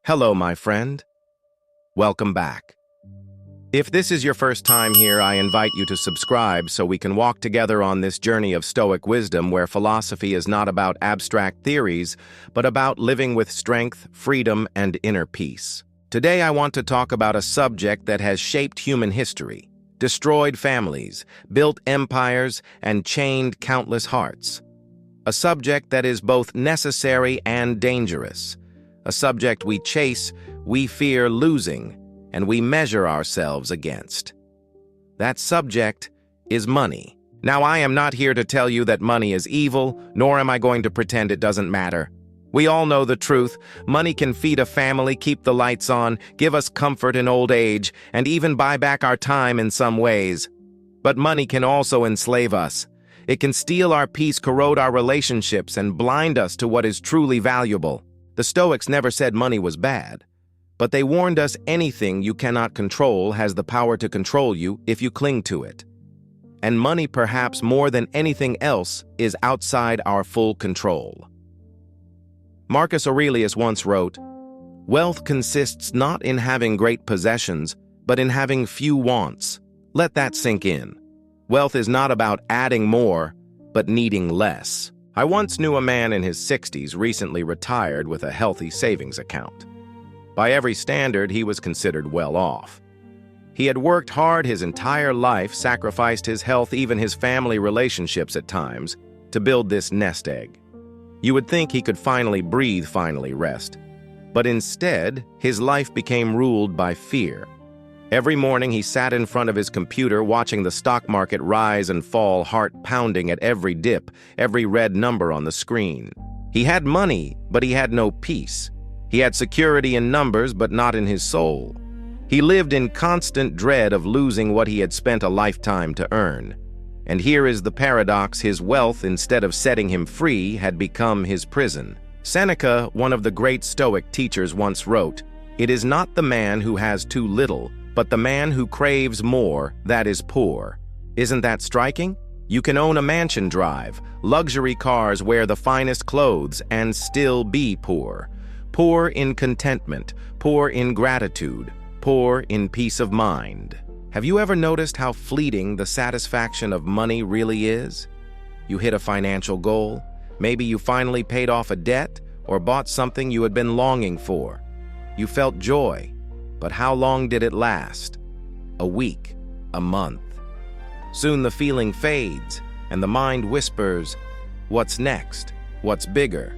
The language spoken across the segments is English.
Hello, my friend. Welcome back. If this is your first time here, I invite you to subscribe so we can walk together on this journey of Stoic wisdom where philosophy is not about abstract theories, but about living with strength, freedom, and inner peace. Today, I want to talk about a subject that has shaped human history, destroyed families, built empires, and chained countless hearts. A subject that is both necessary and dangerous. A subject we chase, we fear losing, and we measure ourselves against. That subject is money. Now, I am not here to tell you that money is evil, nor am I going to pretend it doesn't matter. We all know the truth. Money can feed a family, keep the lights on, give us comfort in old age, and even buy back our time in some ways. But money can also enslave us. It can steal our peace, corrode our relationships, and blind us to what is truly valuable. The Stoics never said money was bad, but they warned us anything you cannot control has the power to control you if you cling to it. And money, perhaps more than anything else, is outside our full control. Marcus Aurelius once wrote, "Wealth consists not in having great possessions, but in having few wants." Let that sink in. Wealth is not about adding more, but needing less. I once knew a man in his 60s recently retired with a healthy savings account. By every standard, he was considered well off. He had worked hard his entire life, sacrificed his health, even his family relationships at times, to build this nest egg. You would think he could finally breathe, finally rest. But instead, his life became ruled by fear. Every morning he sat in front of his computer watching the stock market rise and fall, heart pounding at every dip, every red number on the screen. He had money, but he had no peace. He had security in numbers, but not in his soul. He lived in constant dread of losing what he had spent a lifetime to earn. And here is the paradox: his wealth, instead of setting him free, had become his prison. Seneca, one of the great Stoic teachers, once wrote, "It is not the man who has too little, but the man who craves more that is poor." Isn't that striking? You can own a mansion, drive luxury cars, wear the finest clothes, and still be poor. Poor in contentment, poor in gratitude, poor in peace of mind. Have you ever noticed how fleeting the satisfaction of money really is? You hit a financial goal, maybe you finally paid off a debt or bought something you had been longing for. You felt joy, but how long did it last? A week, a month. Soon the feeling fades, and the mind whispers, "What's next? What's bigger?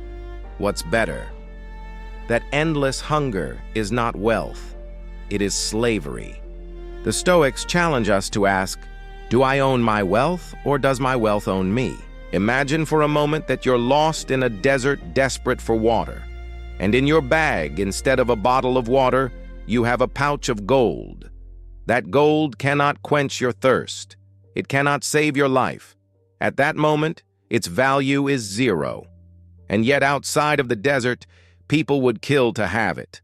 What's better?" That endless hunger is not wealth, it is slavery. The Stoics challenge us to ask, do I own my wealth, or does my wealth own me? Imagine for a moment that you're lost in a desert, desperate for water, and in your bag, instead of a bottle of water, you have a pouch of gold. That gold cannot quench your thirst. It cannot save your life. At that moment, its value is zero. And yet outside of the desert, people would kill to have it.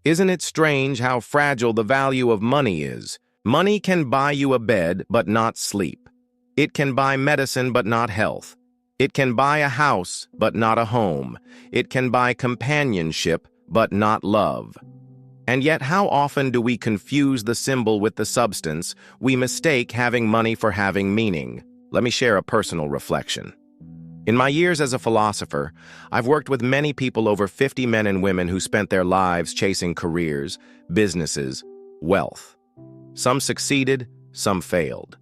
Isn't it strange how fragile the value of money is? Money can buy you a bed, but not sleep. It can buy medicine, but not health. It can buy a house, but not a home. It can buy companionship, but not love. And yet, how often do we confuse the symbol with the substance? We mistake having money for having meaning. Let me share a personal reflection. In my years as a philosopher, I've worked with many people, over 50 men and women who spent their lives chasing careers, businesses, wealth. Some succeeded, some failed.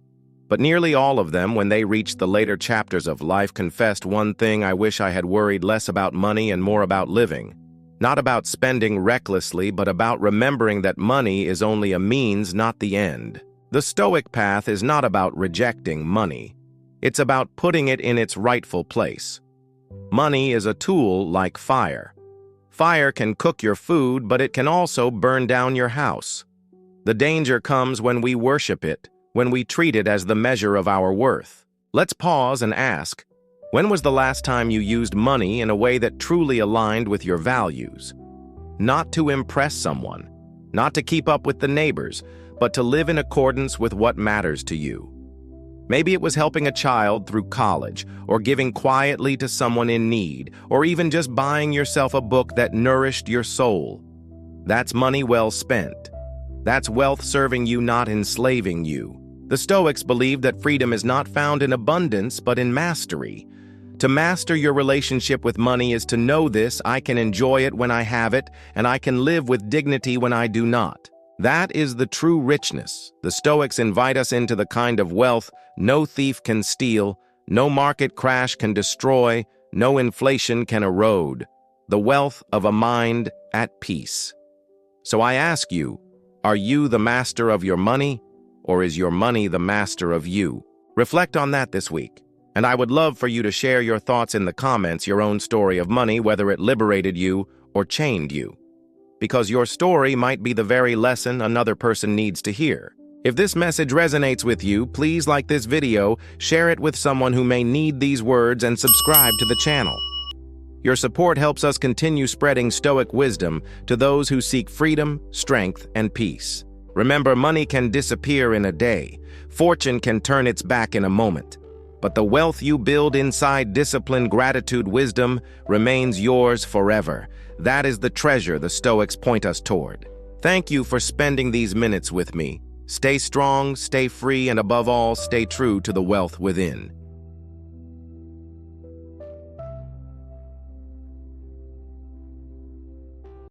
But nearly all of them, when they reached the later chapters of life, confessed one thing: I wish I had worried less about money and more about living. Not about spending recklessly, but about remembering that money is only a means, not the end. The Stoic path is not about rejecting money. It's about putting it in its rightful place. Money is a tool like fire. Fire can cook your food, but it can also burn down your house. The danger comes when we worship it, when we treat it as the measure of our worth. Let's pause and ask, when was the last time you used money in a way that truly aligned with your values? Not to impress someone, not to keep up with the neighbors, but to live in accordance with what matters to you. Maybe it was helping a child through college, or giving quietly to someone in need, or even just buying yourself a book that nourished your soul. That's money well spent. That's wealth serving you, not enslaving you. The Stoics believed that freedom is not found in abundance, but in mastery. To master your relationship with money is to know this: I can enjoy it when I have it, and I can live with dignity when I do not. That is the true richness. The Stoics invite us into the kind of wealth no thief can steal, no market crash can destroy, no inflation can erode. The wealth of a mind at peace. So I ask you, are you the master of your money, or is your money the master of you? Reflect on that this week. And I would love for you to share your thoughts in the comments, your own story of money, whether it liberated you or chained you. Because your story might be the very lesson another person needs to hear. If this message resonates with you, please like this video, share it with someone who may need these words, and subscribe to the channel. Your support helps us continue spreading Stoic wisdom to those who seek freedom, strength, and peace. Remember, money can disappear in a day. Fortune can turn its back in a moment. But the wealth you build inside discipline, gratitude, wisdom remains yours forever. That is the treasure the Stoics point us toward. Thank you for spending these minutes with me. Stay strong, stay free, and above all, stay true to the wealth within.